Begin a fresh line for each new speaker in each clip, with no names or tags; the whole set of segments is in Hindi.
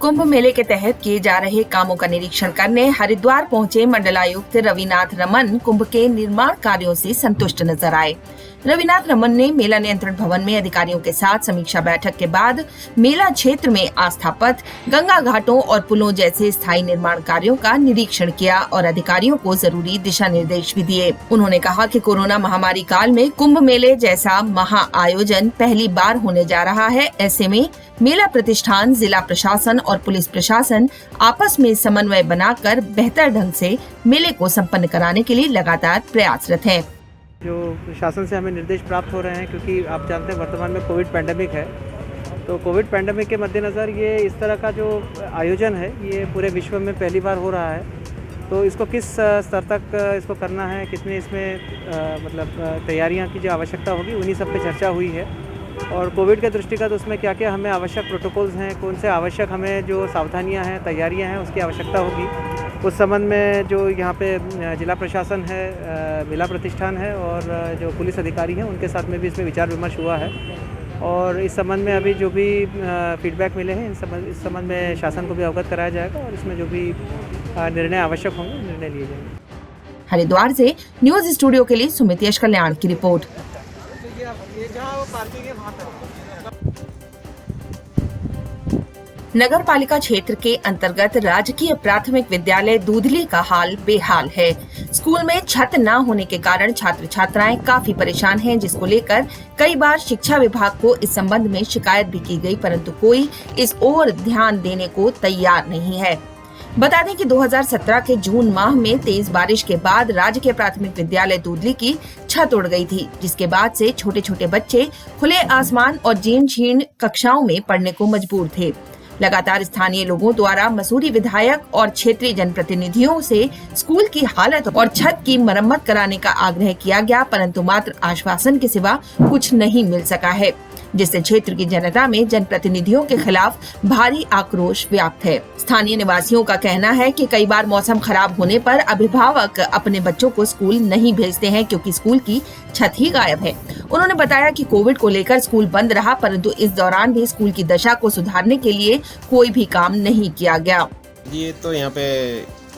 कुंभ मेले के तहत किए जा रहे कामों का निरीक्षण करने हरिद्वार पहुंचे मंडलायुक्त रविनाथ रमन कुंभ के निर्माण कार्यों से संतुष्ट नजर आए। रविनाथ रमन ने मेला नियंत्रण भवन में अधिकारियों के साथ समीक्षा बैठक के बाद मेला क्षेत्र में आस्था पथ, गंगा घाटों और पुलों जैसे स्थायी निर्माण कार्यों का निरीक्षण किया और अधिकारियों को जरूरी दिशा निर्देश भी दिए। उन्होंने कहा कि कोरोना महामारी काल में कुंभ मेले जैसा महा आयोजन पहली बार होने जा रहा है। ऐसे में मेला प्रतिष्ठान, जिला प्रशासन और पुलिस प्रशासन आपस में समन्वय बनाकर बेहतर ढंग से मेले को संपन्न कराने के लिए लगातार प्रयासरत हैं।
जो प्रशासन से हमें निर्देश प्राप्त हो रहे हैं, क्योंकि आप जानते हैं वर्तमान में कोविड पैंडेमिक है, तो कोविड पैंडेमिक के मद्देनज़र ये इस तरह का जो आयोजन है ये पूरे विश्व में पहली बार हो रहा है। तो इसको किस स्तर तक इसको करना है, कितने इसमें तैयारियां की जो आवश्यकता होगी, उन्हीं सब पे चर्चा हुई है। और कोविड के दृष्टिगत उसमें क्या क्या हमें आवश्यक प्रोटोकॉल्स हैं, कौन से आवश्यक हमें जो सावधानियां हैं, तैयारियां हैं, उसकी आवश्यकता होगी। उस संबंध में जो यहाँ पे जिला प्रशासन है, मेला प्रतिष्ठान है और जो पुलिस अधिकारी हैं, उनके साथ में भी इसमें विचार विमर्श हुआ है। और इस संबंध में अभी जो भी फीडबैक मिले हैं, इस संबंध में शासन को भी अवगत कराया जाएगा और इसमें जो भी निर्णय आवश्यक होंगे, निर्णय लिए जाएंगे।
हरिद्वार से न्यूज स्टूडियो के लिए सुमित यश कल्याण की रिपोर्ट। नगर पालिका क्षेत्र के अंतर्गत राजकीय प्राथमिक विद्यालय दूधली का हाल बेहाल है। स्कूल में छत न होने के कारण छात्र छात्राएं काफी परेशान हैं, जिसको लेकर कई बार शिक्षा विभाग को इस संबंध में शिकायत भी की गई, परंतु कोई इस ओर ध्यान देने को तैयार नहीं है। बता दें कि 2017 के जून माह में तेज बारिश के बाद राजकीय प्राथमिक विद्यालय दूधली की छत उड़ गई थी, जिसके बाद से छोटे छोटे बच्चे खुले आसमान और जीर्ण कक्षाओं में पढ़ने को मजबूर थे। लगातार स्थानीय लोगों द्वारा मसूरी विधायक और क्षेत्रीय जनप्रतिनिधियों से स्कूल की हालत और छत की मरम्मत कराने का आग्रह किया गया, परंतु मात्र आश्वासन के सिवा कुछ नहीं मिल सका है, जिससे क्षेत्र की जनता में जनप्रतिनिधियों के खिलाफ भारी आक्रोश व्याप्त है। स्थानीय निवासियों का कहना है कि कई बार मौसम खराब होने पर अभिभावक अपने बच्चों को स्कूल नहीं भेजते हैं, क्योंकि स्कूल की छत ही गायब है। उन्होंने बताया कि कोविड को लेकर स्कूल बंद रहा, परंतु इस दौरान भी स्कूल की दशा को सुधारने के लिए कोई भी काम नहीं किया गया।
ये तो यहाँ पे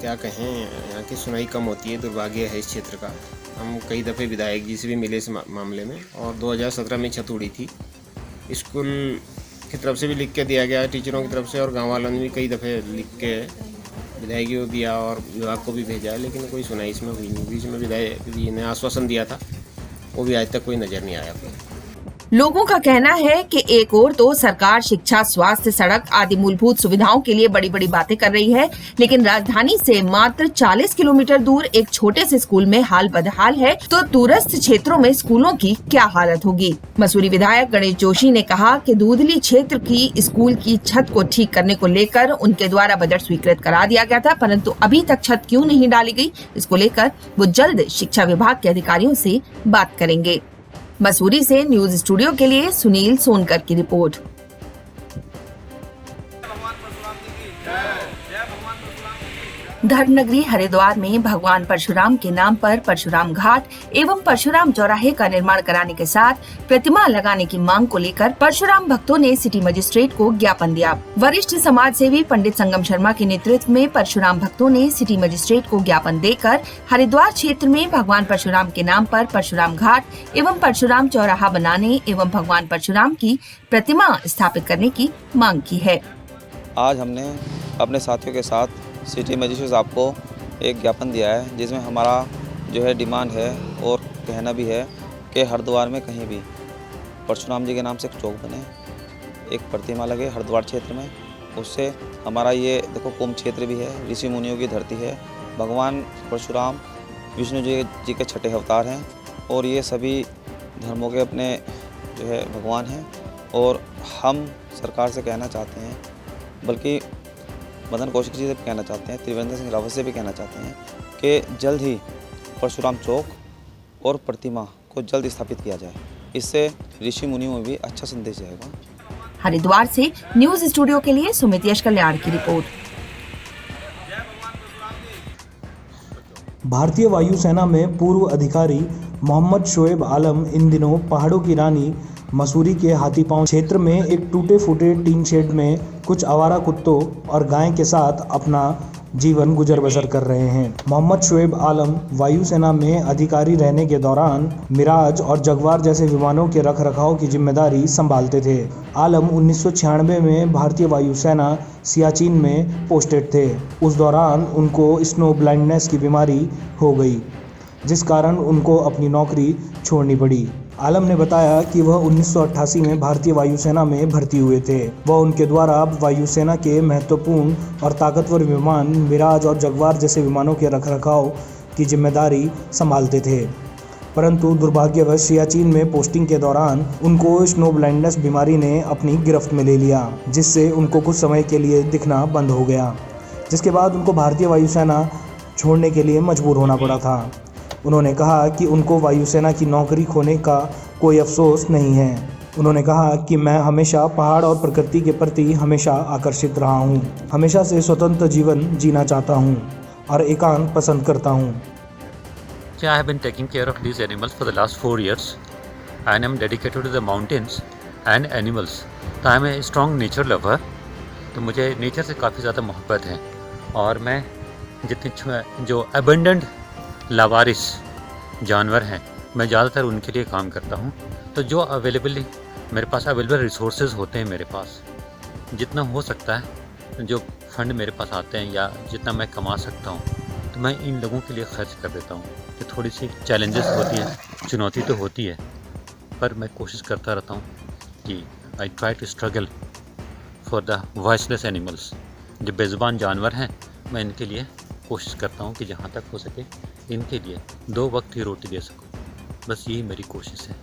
क्या कहें, यहाँ की सुनाई कम होती है, दुर्भाग्य है इस क्षेत्र का। हम कई दफ़े विधायक जी से भी मिले इस मामले में, और 2017 में छत उड़ी थी। स्कूल की तरफ से भी लिख के दिया गया, टीचरों की तरफ से, और गांव वालों ने भी कई दफ़े लिख के विधायक को दिया और विभाग को भी भेजा है, लेकिन कोई सुनाई इसमें हुई नहीं। बीच में विधायक जी ने आश्वासन दिया था, वो भी आज तक कोई नज़र नहीं आया।
लोगों का कहना है कि एक ओर तो सरकार शिक्षा, स्वास्थ्य, सड़क आदि मूलभूत सुविधाओं के लिए बड़ी बड़ी बातें कर रही है, लेकिन राजधानी से मात्र 40 किलोमीटर दूर एक छोटे से स्कूल में हाल बदहाल है, तो दूरस्थ क्षेत्रों में स्कूलों की क्या हालत होगी। मसूरी विधायक गणेश जोशी ने कहा कि दूधली क्षेत्र की स्कूल की छत को ठीक करने को लेकर उनके द्वारा बजट स्वीकृत करा दिया गया था, परंतु अभी तक छत क्यों नहीं डाली गई, इसको लेकर वो जल्द शिक्षा विभाग के अधिकारियों से बात करेंगे। मसूरी से न्यूज स्टूडियो के लिए सुनील सोनकर की रिपोर्ट। धर्मनगरी हरिद्वार में भगवान परशुराम के नाम पर परशुराम घाट एवं परशुराम चौराहे का निर्माण कराने के साथ प्रतिमा लगाने की मांग को लेकर परशुराम भक्तों ने सिटी मजिस्ट्रेट को ज्ञापन दिया। वरिष्ठ समाज सेवी पंडित संगम शर्मा के नेतृत्व में परशुराम भक्तों ने सिटी मजिस्ट्रेट को ज्ञापन देकर हरिद्वार क्षेत्र में भगवान परशुराम के नाम पर परशुराम घाट एवं परशुराम चौराहा बनाने एवं भगवान परशुराम की प्रतिमा स्थापित करने की मांग की है।
आज हमने अपने साथियों के साथ सिटी मजिस्ट्रेट साहब को एक ज्ञापन दिया है, जिसमें हमारा जो है डिमांड है और कहना भी है कि हरिद्वार में कहीं भी परशुराम जी के नाम से एक चौक बने, एक प्रतिमा लगे हरिद्वार क्षेत्र में। उससे हमारा ये देखो कुंभ क्षेत्र भी है, ऋषि मुनियों की धरती है। भगवान परशुराम विष्णु जी के छठे अवतार हैं और ये सभी धर्मों के अपने जो है भगवान हैं। और हम सरकार से कहना चाहते हैं, बल्कि मदन कौशिक जी से भी कहना चाहते हैं, त्रिवेंद्र सिंह रावत से भी कहना चाहते हैं कि जल्द ही परशुराम चौक और प्रतिमा को जल्द स्थापित किया जाए। इससे ऋषि मुनियों में भी अच्छा संदेश जाएगा।
हरिद्वार से न्यूज स्टूडियो के लिए सुमित यश कल्याण की रिपोर्ट।
भारतीय वायुसेना में पूर्व अधिकारी मोहम्मद शोएब आलम इन दिनों पहाड़ों की रानी मसूरी के हाथीपांव क्षेत्र में एक टूटे फूटे टीन शेड में कुछ आवारा कुत्तों और गाय के साथ अपना जीवन गुजर बसर कर रहे हैं। मोहम्मद शोएब आलम वायुसेना में अधिकारी रहने के दौरान मिराज और जगुआर जैसे विमानों के रखरखाव की जिम्मेदारी संभालते थे। आलम 1996 में भारतीय वायुसेना सियाचिन में पोस्टेड थे। उस दौरान उनको स्नो ब्लाइंडनेस की बीमारी हो गई, जिस कारण उनको अपनी नौकरी छोड़नी पड़ी। आलम ने बताया कि वह 1988 में भारतीय वायुसेना में भर्ती हुए थे। वह उनके द्वारा वायुसेना के महत्वपूर्ण और ताकतवर विमान मिराज और जगुआर जैसे विमानों के रखरखाव की जिम्मेदारी संभालते थे, परंतु दुर्भाग्यवश सियाचिन में पोस्टिंग के दौरान उनको स्नो ब्लाइंडनेस बीमारी ने अपनी गिरफ्त में ले लिया, जिससे उनको कुछ समय के लिए दिखना बंद हो गया, जिसके बाद उनको भारतीय वायुसेना छोड़ने के लिए मजबूर होना पड़ा था। उन्होंने कहा कि उनको वायुसेना की नौकरी खोने का कोई अफसोस नहीं है। उन्होंने कहा कि मैं हमेशा पहाड़ और प्रकृति के प्रति हमेशा आकर्षित रहा हूँ, हमेशा से स्वतंत्र जीवन जीना चाहता हूँ और एकांत पसंद करता हूँ।
I have been taking care of these animals for the last 4 years and I am dedicated to the mountains and animals. तो I am a strong nature lover, तो मुझे नेचर से काफ़ी ज़्यादा मोहब्बत है और मैं जितने जो अबंडेंट लावारिस जानवर हैं मैं ज़्यादातर उनके लिए काम करता हूँ। तो जो मेरे पास अवेलेबल रिसोर्सेज होते हैं, मेरे पास जितना हो सकता है, जो फंड मेरे पास आते हैं या जितना मैं कमा सकता हूँ, तो मैं इन लोगों के लिए खर्च कर देता हूँ। तो थोड़ी सी चैलेंजेस होती है, चुनौती तो होती है, पर मैं कोशिश करता रहता हूँ कि I try to struggle for the voiceless animals. जो बेज़ुबान जानवर हैं, मैं इनके लिए कोशिश करता हूँ कि जहाँ तक हो सके इनके लिए 2 वक्त की रोटी दे सकूँ। बस यही मेरी कोशिश है।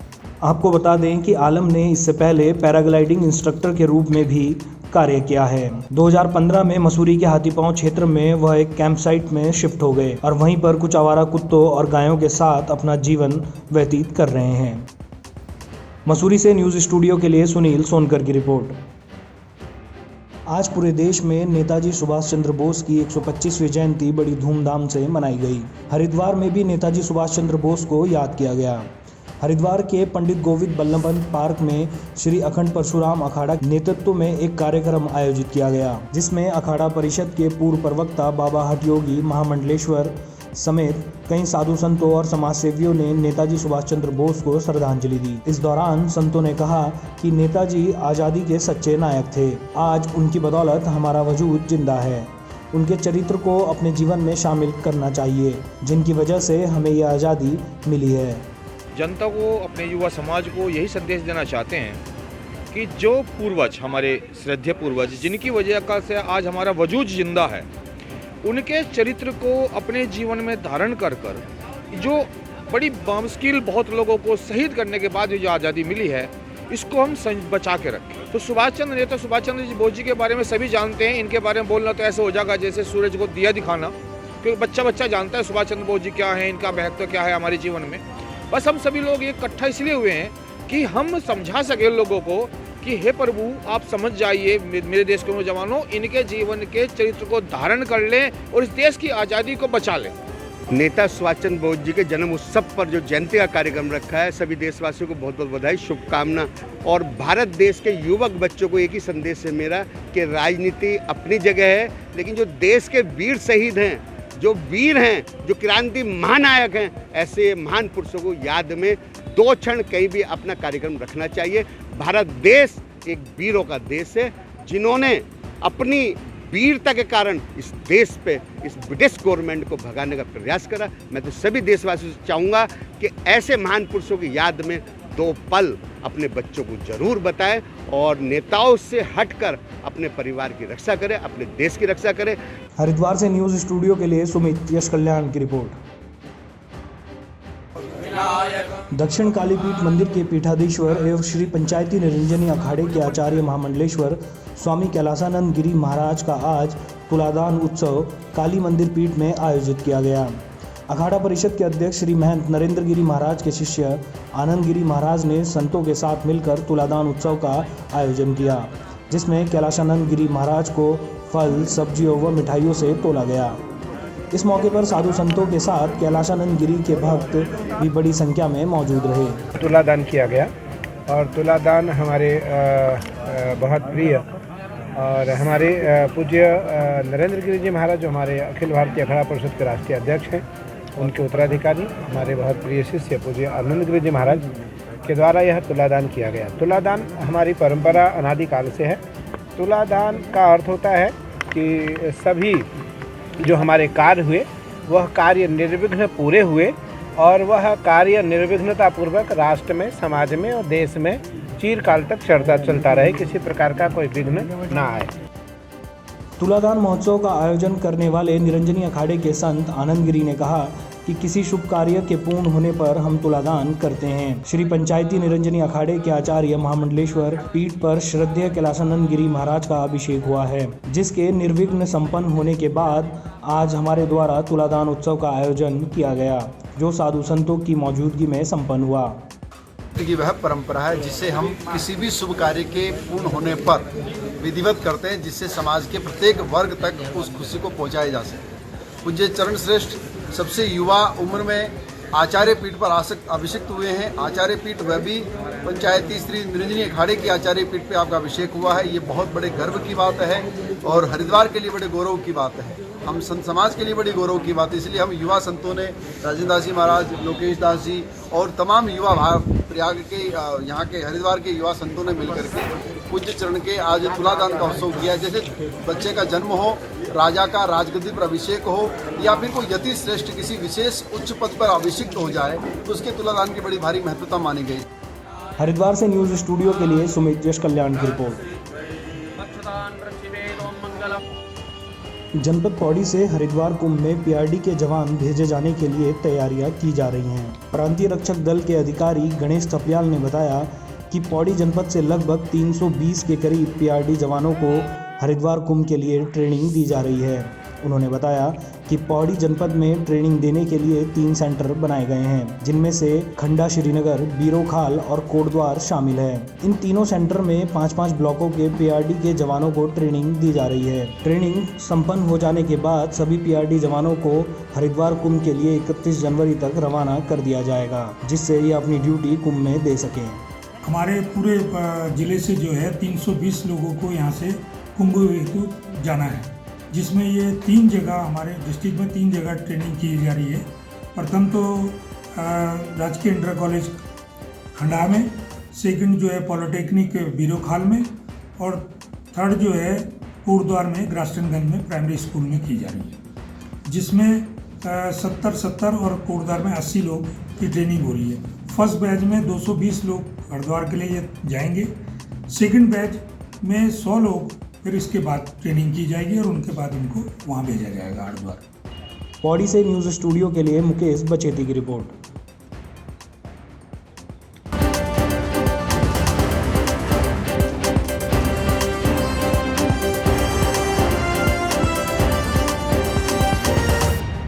आपको बता दें कि आलम ने इससे पहले पैराग्लाइडिंग इंस्ट्रक्टर के रूप में भी कार्य किया है। 2015 में मसूरी के हाथीपांव क्षेत्र में वह एक कैंप साइट में शिफ्ट हो गए और वहीं पर कुछ आवारा कुत्तों और गायों के साथ अपना जीवन व्यतीत कर रहे हैं। मसूरी से न्यूज़ स्टूडियो के लिए सुनील सोनकर की रिपोर्ट। आज पूरे देश में नेताजी सुभाष चंद्र बोस की 125वीं जयंती बड़ी धूमधाम से मनाई गई। हरिद्वार में भी नेताजी सुभाष चंद्र बोस को याद किया गया। हरिद्वार के पंडित गोविंद बल्लभ पंत पार्क में श्री अखंड परशुराम अखाड़ा के नेतृत्व में एक कार्यक्रम आयोजित किया गया, जिसमें अखाड़ा परिषद के पूर्व प्रवक्ता बाबा हठयोगी महामंडलेश्वर समेत कई साधु संतों और समाज सेवियों ने नेताजी सुभाष चंद्र बोस को श्रद्धांजलि दी। इस दौरान संतों ने कहा कि नेताजी आज़ादी के सच्चे नायक थे। आज उनकी बदौलत हमारा वजूद जिंदा है। उनके चरित्र को अपने जीवन में शामिल करना चाहिए, जिनकी वजह से हमें यह आज़ादी मिली है।
जनता को, अपने युवा समाज को यही संदेश देना चाहते हैं कि जो पूर्वज, हमारे श्रद्धेय पूर्वज, जिनकी वजह से आज हमारा वजूद जिंदा है, उनके चरित्र को अपने जीवन में धारण कर जो बड़ी बामुश्किल बहुत लोगों को शहीद करने के बाद जो आज़ादी मिली है, इसको हम बचा के रखें। तो सुभाष चंद्र जी बोस जी के बारे में सभी जानते हैं। इनके बारे में बोलना तो ऐसे हो जाएगा जैसे सूरज को दिया दिखाना, क्योंकि बच्चा जानता है सुभाष चंद्र बोस जी क्या है, इनका महत्व क्या है हमारे जीवन में। बस हम सभी लोग इकट्ठा इसलिए हुए हैं कि हम समझा सके लोगों को कि हे प्रभु, आप समझ जाइए मेरे देश के नौजवानों, इनके जीवन के चरित्र को धारण कर लें और इस देश की आज़ादी को बचा लें।
नेता सुभाष चंद्र बोस जी के जन्म उत्सव पर जो जयंती का कार्यक्रम रखा है, सभी देशवासियों को बहुत बहुत बधाई, शुभकामना। और भारत देश के युवक बच्चों को एक ही संदेश है मेरा कि राजनीति अपनी जगह है, लेकिन जो देश के वीर शहीद हैं, जो वीर हैं, जो क्रांति महानायक हैं, ऐसे महान पुरुषों को याद में 2 क्षण कहीं भी अपना कार्यक्रम रखना चाहिए। भारत देश एक वीरों का देश है, जिन्होंने अपनी वीरता के कारण इस देश पे, इस ब्रिटिश गवर्नमेंट को भगाने का प्रयास करा। मैं तो सभी देशवासियों से चाहूँगा कि ऐसे महान पुरुषों की याद में 2 पल अपने बच्चों को जरूर बताएं और नेताओं से हटकर अपने परिवार की रक्षा करें, अपने देश की रक्षा करें।
हरिद्वार से न्यूज़ स्टूडियो के लिए सुमित यश कल्याण की रिपोर्ट। दक्षिण कालीपीठ मंदिर के पीठाधीश्वर एवं श्री पंचायती निरंजनी अखाड़े के आचार्य महामंडलेश्वर स्वामी कैलासानंद गिरी महाराज का आज तुलादान उत्सव काली मंदिर पीठ में आयोजित किया गया। अखाड़ा परिषद के अध्यक्ष श्री महंत नरेंद्र गिरी महाराज के शिष्य आनंद गिरी महाराज ने संतों के साथ मिलकर तुलादान उत्सव का आयोजन किया, जिसमें कैलासानंद गिरी महाराज को फल, सब्जियों व मिठाइयों से तोला गया। इस मौके पर साधु संतों के साथ कैलासानंद गिरी के भक्त भी बड़ी संख्या में मौजूद रहे।
तुलादान किया गया और तुलादान हमारे बहुत प्रिय और हमारे पूज्य नरेंद्र गिरी जी महाराज जो हमारे अखिल भारतीय अखाड़ा परिषद के राष्ट्रीय अध्यक्ष हैं, उनके उत्तराधिकारी हमारे बहुत प्रिय शिष्य पूज्य आनंद गिरी जी महाराज के द्वारा यह तुलादान किया गया। तुलादान हमारी परंपरा अनादिकाल से है। तुलादान का अर्थ होता है कि सभी जो हमारे कार्य हुए वह कार्य निर्विघ्न पूरे हुए और वह कार्य निर्विघ्नतापूर्वक राष्ट्र में, समाज में और देश में चिरकाल तक चलता रहे, किसी प्रकार का कोई विघ्न ना आए।
तुलादान महोत्सव का आयोजन करने वाले निरंजनी अखाड़े के संत आनंद गिरी ने कहा कि किसी शुभ कार्य के पूर्ण होने पर हम तुलादान करते हैं। श्री पंचायती निरंजनी अखाड़े के आचार्य महामंडलेश्वर पीठ पर श्रद्धेय कैलासानंद गिरी महाराज का अभिषेक हुआ है, जिसके निर्विघ्न संपन्न होने के बाद आज हमारे द्वारा तुलादान उत्सव का आयोजन किया गया, जो साधु संतों की मौजूदगी में संपन्न हुआ।
की वह परंपरा है जिसे हम किसी भी शुभ कार्य के पूर्ण होने पर विधिवत करते हैं, जिससे समाज के प्रत्येक वर्ग तक उस खुशी को पहुंचाया जा सके। पूज्य चरण श्रेष्ठ सबसे युवा उम्र में आचार्य पीठ पर अभिषिक्त हुए हैं। आचार्य पीठ वह भी पंचायती श्री निरंजनी अखाड़े की आचार्य पीठ पे आपका अभिषेक हुआ है। ये बहुत बड़े गर्व की बात है और हरिद्वार के लिए बड़े गौरव की बात है, हम संत समाज के लिए बड़ी गौरव की बात है। इसलिए हम युवा संतों ने राजेंद्र दास जी महाराज, लोकेश दास जी और तमाम युवा प्रयाग के यहाँ के हरिद्वार के युवा संतों ने मिलकर के पूज्य चरण के आज तुलादान का उत्सव किया। जैसे बच्चे का जन्म हो, राजा का राजगद्दी पर अभिषेक हो या फिर कोई यति श्रेष्ठ किसी विशेष उच्च पद पर अभिषिक्त हो जाए तो उसके तुलादान की बड़ी भारी महत्वता मानी गई।
हरिद्वार से न्यूज स्टूडियो के लिए सुमित यश कल्याण की रिपोर्ट। जनपद पौड़ी से हरिद्वार कुंभ में पीआरडी के जवान भेजे जाने के लिए तैयारियां की जा रही हैं। प्रांतीय रक्षक दल के अधिकारी गणेश थपलियाल ने बताया कि पौड़ी जनपद से लगभग 320 के करीब पीआरडी जवानों को हरिद्वार कुंभ के लिए ट्रेनिंग दी जा रही है। उन्होंने बताया कि पौड़ी जनपद में ट्रेनिंग देने के लिए 3 सेंटर बनाए गए हैं, जिनमें से खंडा श्रीनगर, बीरोखाल और कोटद्वार शामिल है। इन तीनों सेंटर में 5-5 ब्लॉकों के पीआरडी के जवानों को ट्रेनिंग दी जा रही है। ट्रेनिंग संपन्न हो जाने के बाद सभी पीआरडी जवानों को हरिद्वार कुंभ के लिए 31 जनवरी तक रवाना कर दिया जाएगा, जिससे ये अपनी ड्यूटी कुंभ में दे सकें।
हमारे पूरे जिले से जो है 320 लोगों को यहाँ से कुंभ हेतु जाना है, जिसमें ये 3 जगह हमारे डिस्ट्रिक्ट में 3 जगह ट्रेनिंग की जा रही है। प्रथम तो राजकीय इंटर कॉलेज खंडा में, सेकंड जो है पॉलिटेक्निक बीरोखाल में और थर्ड जो है कोटद्वार में ग्रास्टनगंज में प्राइमरी स्कूल में की जा रही है, जिसमें 70 और कोटद्वार में 80 लोग की ट्रेनिंग हो रही है। फर्स्ट बैच में 220 लोग हरिद्वार के लिए जाएंगे, सेकंड बैच में 100 लोग फिर इसके बाद ट्रेनिंग की जाएगी और उनके बाद उनको वहाँ भेजा जाएगा हरिद्वार।
पौड़ी से न्यूज़ स्टूडियो के लिए मुकेश बचेती की रिपोर्ट।